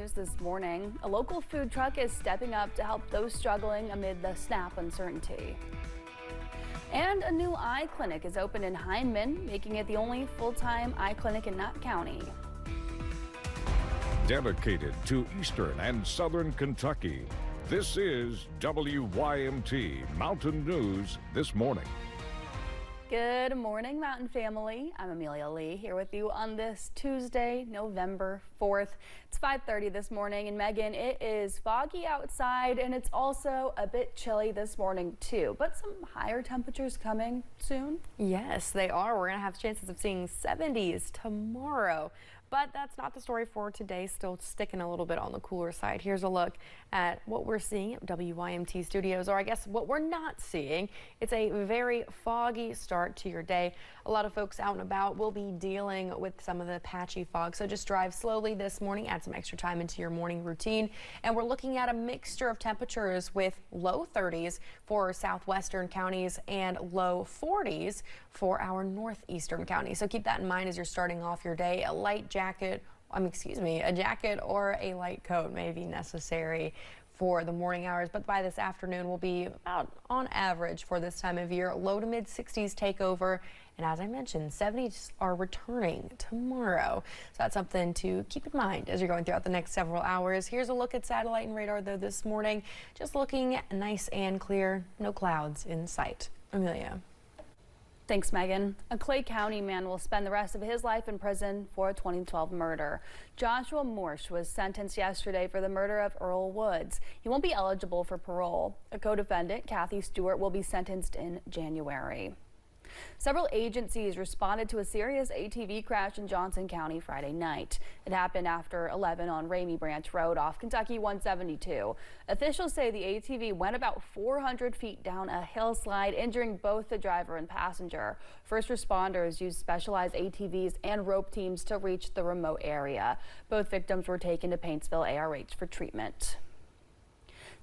News this morning, a local food truck is stepping up to help those struggling amid the SNAP uncertainty. And a new eye clinic is opened in Hindman, making it the only full-time eye clinic in Knott County. Dedicated to Eastern and Southern Kentucky, this is WYMT Mountain News this morning. Good morning, Mountain family. I'm Amelia Lee here with you on this Tuesday, November 4th. It's 5:30 this morning, and Megan, it is foggy outside, and it's also a bit chilly this morning too, but some higher temperatures coming soon. Yes, they are. We're going to have chances of seeing 70s tomorrow. But that's not the story for today. Still sticking a little bit on the cooler side. Here's a look at what we're seeing at WYMT studios, or I guess what we're not seeing. It's a very foggy start to your day. A lot of folks out and about will be dealing with some of the patchy fog. So just drive slowly this morning, add some extra time into your morning routine. And we're looking at a mixture of temperatures with low 30s for southwestern counties and low 40s for our northeastern counties. So keep that in mind as you're starting off your day. A light jacket, a jacket or a light coat may be necessary for the morning hours, but by this afternoon will be about on average for this time of year. Low to mid 60s take over, and as I mentioned, 70s are returning tomorrow. So that's something to keep in mind as you're going throughout the next several hours. Here's a look at satellite and radar though this morning. Just looking nice and clear, no clouds in sight. Amelia. Thanks, Megan. A Clay County man will spend the rest of his life in prison for a 2012 murder. Joshua Morsch was sentenced yesterday for the murder of Earl Woods. He won't be eligible for parole. A co-defendant, Kathy Stewart, will be sentenced in January. Several agencies responded to a serious ATV crash in Johnson County Friday night. It happened after 11 on Ramey Branch Road off Kentucky 172. Officials say the ATV went about 400 feet down a hillside, injuring both the driver and passenger. First responders used specialized ATVs and rope teams to reach the remote area. Both victims were taken to Paintsville ARH for treatment.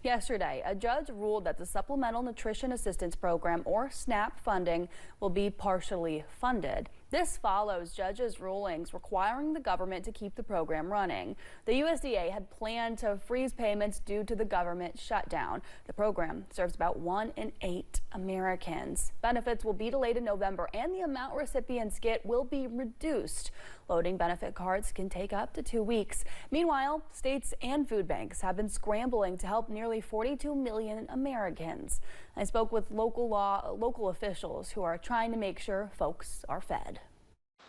Yesterday, a judge ruled that the Supplemental Nutrition Assistance Program, or SNAP funding, will be partially funded. This follows judges' rulings requiring the government to keep the program running. The USDA had planned to freeze payments due to the government shutdown. The program serves about 1 in 8 Americans. Benefits will be delayed in November, and the amount recipients get will be reduced. Loading benefit cards can take up to 2 weeks. Meanwhile, states and food banks have been scrambling to help nearly 42 million Americans. I spoke with local officials who are trying to make sure folks are fed.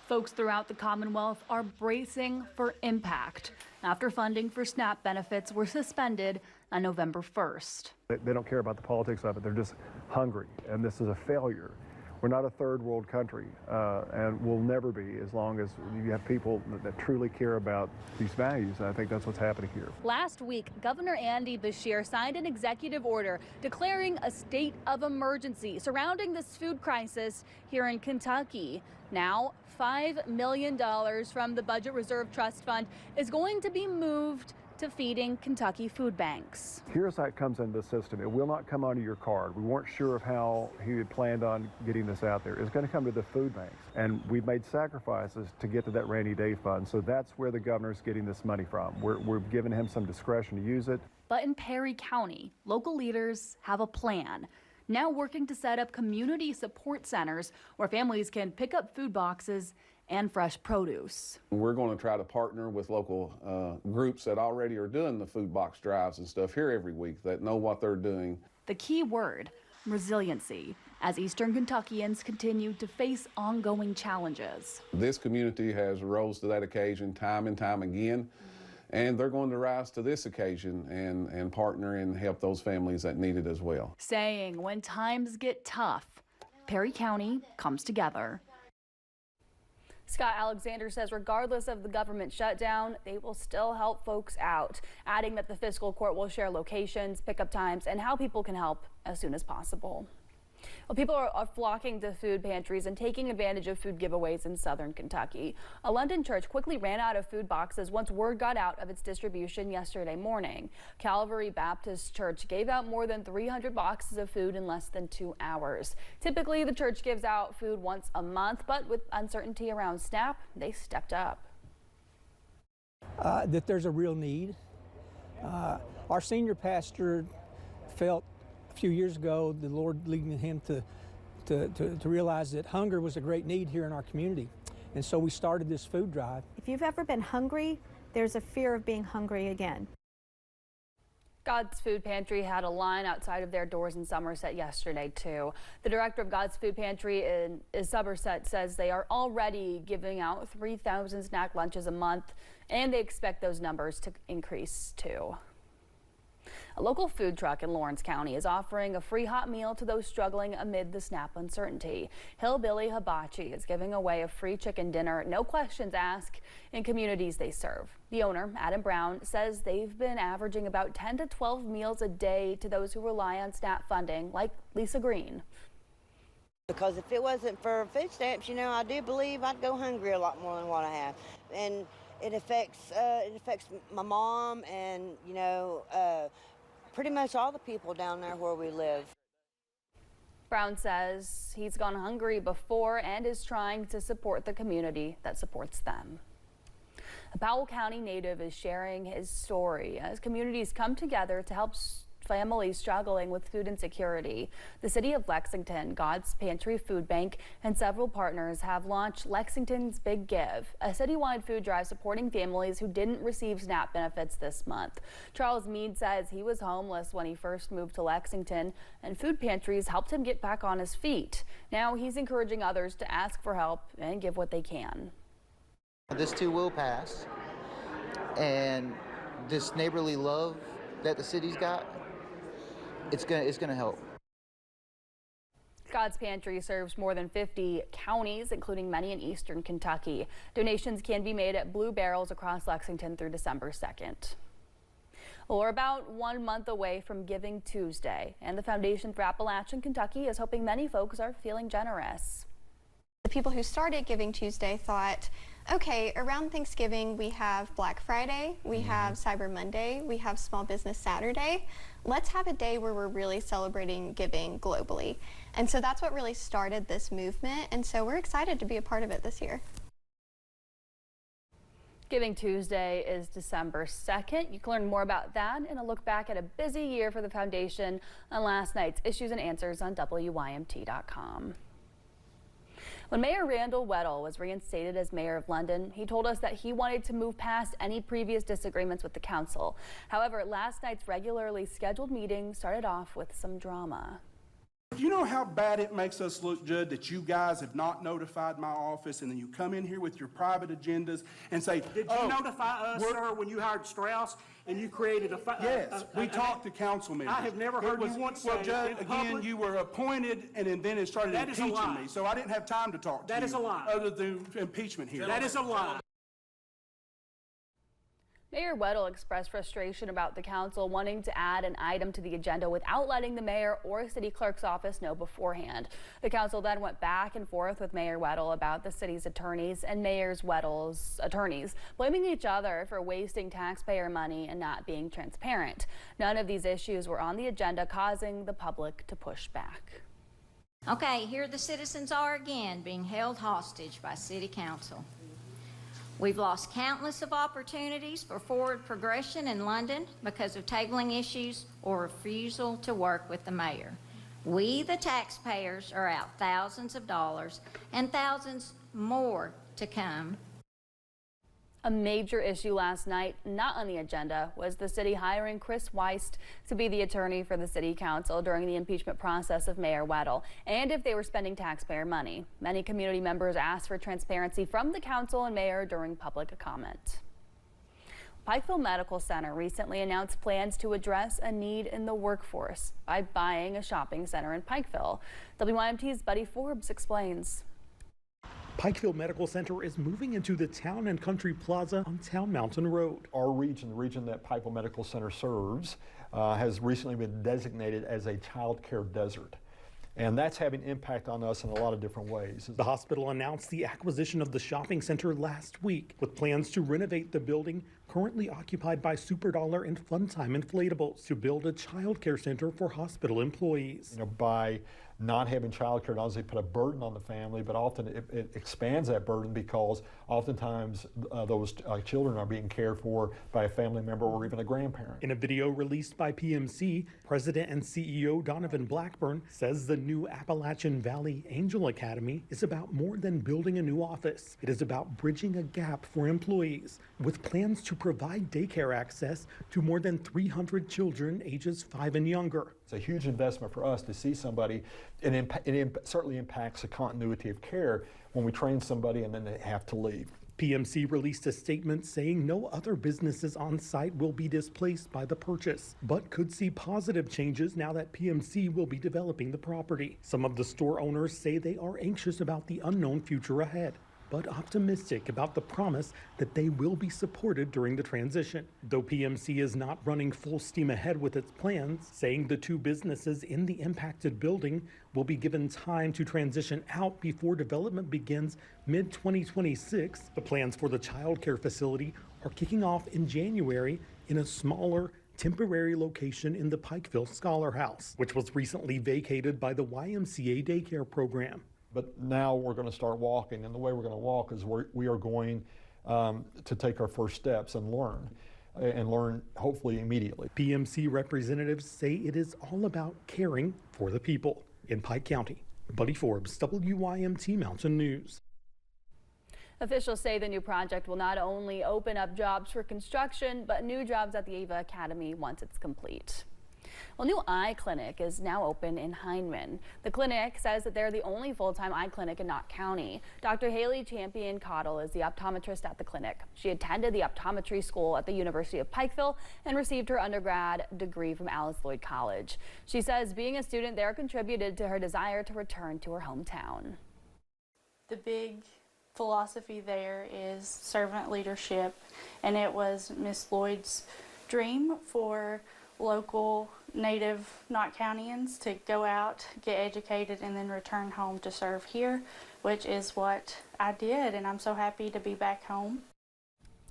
Folks throughout the Commonwealth are bracing for impact after funding for SNAP benefits were suspended on November 1st. They don't care about the politics of it. They're just hungry, and this is a failure. We're not a third world country, and will never be as long as you have people that truly care about these values. And I think that's what's happening here. Last week, Governor Andy Beshear signed an executive order declaring a state of emergency surrounding this food crisis here in Kentucky. Now, $5 million from the Budget Reserve Trust Fund is going to be moved to feeding Kentucky food banks. Here's how it comes into the system. It will not come onto your card. We weren't sure of how he had planned on getting this out there. It's going to come to the food banks. And we've made sacrifices to get to that rainy day fund. So that's where the governor's getting this money from. We're giving him some discretion to use it. But in Perry County, local leaders have a plan. Now working to set up community support centers where families can pick up food boxes and fresh produce. We're going to try to partner with local groups that already are doing the food box drives and stuff here every week that know what they're doing. The key word, resiliency, as Eastern Kentuckians continue to face ongoing challenges. This community has rose to that occasion time and time again, and they're going to rise to this occasion and partner and help those families that need it as well. Saying when times get tough, Perry County comes together. Scott Alexander says regardless of the government shutdown, they will still help folks out, adding that the fiscal court will share locations, pickup times, and how people can help as soon as possible. Well, people are flocking to food pantries and taking advantage of food giveaways in southern Kentucky. A London church quickly ran out of food boxes once word got out of its distribution yesterday morning. Calvary Baptist Church gave out more than 300 boxes of food in less than 2 hours. Typically, the church gives out food once a month, but with uncertainty around SNAP, they stepped up. that there's a real need. Our senior pastor felt a few years ago the Lord leading him to realize that hunger was a great need here in our community. And so we started this food drive. If you've ever been hungry, there's a fear of being hungry again. God's Food Pantry had a line outside of their doors in Somerset yesterday, too. The director of God's Food Pantry in Somerset says they are already giving out 3,000 snack lunches a month, and they expect those numbers to increase, too. A local food truck in Lawrence County is offering a free hot meal to those struggling amid the SNAP uncertainty. Hillbilly Hibachi is giving away a free chicken dinner, no questions asked, in communities they serve. The owner, Adam Brown, says they've been averaging about 10 to 12 meals a day to those who rely on SNAP funding, like Lisa Green. Because if it wasn't for food stamps, I do believe I'd go hungry a lot more than what I have. And it affects my mom and, pretty much all the people down there where we live. Brown says he's gone hungry before and is trying to support the community that supports them. A Powell County native is sharing his story as communities come together to help families struggling with food insecurity. The city of Lexington, God's Pantry Food Bank, and several partners have launched Lexington's Big Give, a citywide food drive supporting families who didn't receive SNAP benefits this month. Charles Mead says he was homeless when he first moved to Lexington, and food pantries helped him get back on his feet. Now he's encouraging others to ask for help and give what they can. This too will pass, and this neighborly love that the city's got, it's gonna help. God's Pantry serves more than 50 counties, including many in eastern Kentucky. Donations can be made at Blue Barrels across Lexington through December 2nd. Well, we're about 1 month away from Giving Tuesday, and the Foundation for Appalachian Kentucky is hoping many folks are feeling generous. The people who started Giving Tuesday thought, okay, around Thanksgiving we have Black Friday, we have Cyber Monday, we have Small Business Saturday. Let's have a day where we're really celebrating giving globally. And so that's what really started this movement, and so we're excited to be a part of it this year. Giving Tuesday is December 2nd. You can learn more about that and a look back at a busy year for the foundation on last night's Issues and Answers on WYMT.com. When Mayor Randall Weddle was reinstated as mayor of London, he told us that he wanted to move past any previous disagreements with the council. However, last night's regularly scheduled meeting started off with some drama. You know how bad it makes us look, Judd, that you guys have not notified my office, and then you come in here with your private agendas and say, Did you notify us, sir, when you hired Strauss and you created a... Yes, we talked to council members. I have never heard you once say... Well, Judd, again, you were appointed, and then it started impeaching me, so I didn't have time to talk to you. That is a lie. Other than impeachment here. That is a lie. Mayor Weddle expressed frustration about the council wanting to add an item to the agenda without letting the mayor or city clerk's office know beforehand. The council then went back and forth with Mayor Weddle about the city's attorneys and Mayor Weddle's attorneys, blaming each other for wasting taxpayer money and not being transparent. None of these issues were on the agenda, causing the public to push back. Okay, here the citizens are again being held hostage by City Council. We've lost countless of opportunities for forward progression in London because of tabling issues or refusal to work with the mayor. We, the taxpayers, are out thousands of dollars and thousands more to come. A major issue last night, not on the agenda, was the city hiring Chris Weist to be the attorney for the city council during the impeachment process of Mayor Weddle, and if they were spending taxpayer money. Many community members asked for transparency from the council and mayor during public comment. Pikeville Medical Center recently announced plans to address a need in the workforce by buying a shopping center in Pikeville. WYMT's Buddy Forbes explains. Pikeville Medical Center is moving into the Town and Country Plaza on Town Mountain Road. Our region, the region that Pikeville Medical Center serves, has recently been designated as a child care desert. And that's having impact on us in a lot of different ways. The hospital announced the acquisition of the shopping center last week with plans to renovate the building currently occupied by SuperDollar and Funtime Inflatables, to build a child care center for hospital employees. By not having child care, not only put a burden on the family, but often it expands that burden because oftentimes those children are being cared for by a family member or even a grandparent. In a video released by PMC, President and CEO Donovan Blackburn says the new Appalachian Valley Angel Academy is about more than building a new office. It is about bridging a gap for employees, with plans to provide daycare access to more than 300 children ages 5 and younger. It's a huge investment for us to see somebody, and it certainly impacts the continuity of care when we train somebody and then they have to leave. PMC released a statement saying no other businesses on site will be displaced by the purchase, but could see positive changes now that PMC will be developing the property. Some of the store owners say they are anxious about the unknown future ahead, but optimistic about the promise that they will be supported during the transition. Though PMC is not running full steam ahead with its plans, saying the two businesses in the impacted building will be given time to transition out before development begins mid-2026. The plans for the child care facility are kicking off in January in a smaller, temporary location in the Pikeville Scholar House, which was recently vacated by the YMCA daycare program. But now we're going to start walking, and the way we're going to walk is we are going to take our first steps and learn hopefully immediately. PMC representatives say it is all about caring for the people. In Pike County, Buddy Forbes, WYMT Mountain News. Officials say the new project will not only open up jobs for construction, but new jobs at the Ava Academy once it's complete. Well, new eye clinic is now open in Hindman. The clinic says that they're the only full-time eye clinic in Knott County. Dr. Haley Champion Cottle is the optometrist at the clinic. She attended the optometry school at the University of Pikeville and received her undergrad degree from Alice Lloyd College. She says being a student there contributed to her desire to return to her hometown. The big philosophy there is servant leadership, and it was Miss Lloyd's dream for local native Knott Countyans to go out, get educated, and then return home to serve here, which is what I did, and I'm so happy to be back home.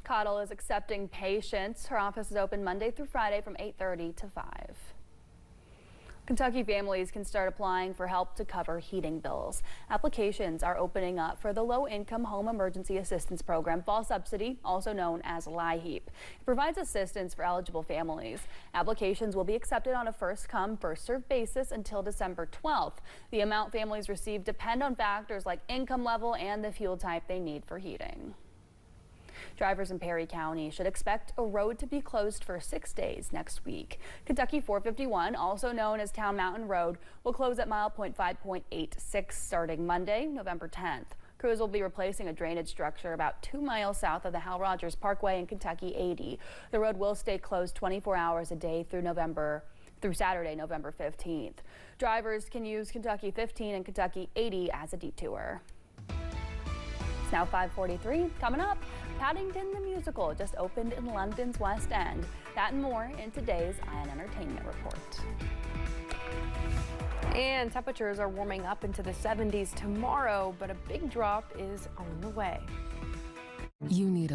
Cottle is accepting patients. Her office is open Monday through Friday from 8:30 to 5. Kentucky families can start applying for help to cover heating bills. Applications are opening up for the Low-Income Home Emergency Assistance Program Fall Subsidy, also known as LIHEAP. It provides assistance for eligible families. Applications will be accepted on a first-come, first-served basis until December 12th. The amount families receive depend on factors like income level and the fuel type they need for heating. Drivers in Perry County should expect a road to be closed for 6 days next week. Kentucky 451, also known as Town Mountain Road, will close at milepoint 5.86 starting Monday, November 10th. Crews will be replacing a drainage structure about 2 miles south of the Hal Rogers Parkway in Kentucky 80. The road will stay closed 24 hours a day through Saturday, November 15th. Drivers can use Kentucky 15 and Kentucky 80 as a detour. It's now 5:43. Coming up, Paddington the Musical just opened in London's West End. That and more in today's ION Entertainment Report. And temperatures are warming up into the 70s tomorrow, but a big drop is on the way. You need